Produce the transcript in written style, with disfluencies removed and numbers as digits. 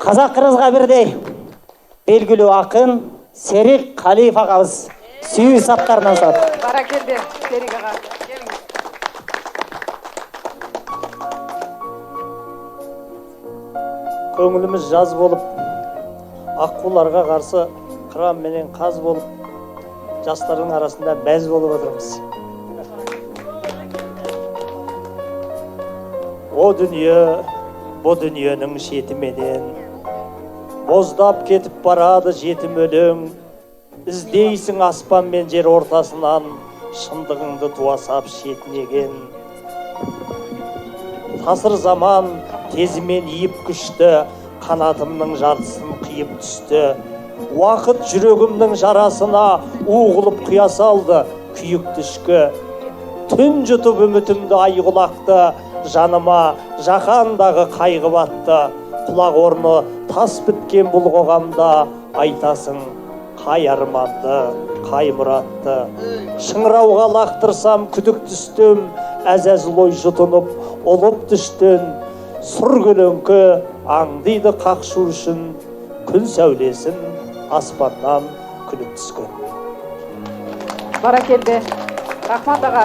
Қазақ қырғызға бірдей белгілі ақын Серик Қалиев ағамыз сүйіс аттарынан сұрады. Баракелде, Серик аға. Көңіліміз жаз болып, аққуларға қарсы қыран менен қаз болып, жастардың арасында мәз болып отырмыз. О дүние, бұ дүниенің шетіменен, боздап кетіп барады жетім өлең, іздейсің аспан мен жер ортасынан, шындығыңды туасап шетінеген. Тасыр заман тезімен иіп күшті, қанатымның жартысын қиып түсті. Уақыт жүрегімнің жарасына уғылып құя салды күйік түшкі. Түн жұтып үмітімді айғұлақты, жаныма жаһандағы қайғы батты. Құлақ орны тас біткен бұл қоғамда айтасың қай арманды, қай мұратты. Шыңырауға лақтырсам күдік түстім, әзәзіл ой жұтынып олып түштін. Сұр көлеңке аңдиды қақшу үшін, күн сәулесін аспаннан күліп түскен. Баракелде, рахмат аға.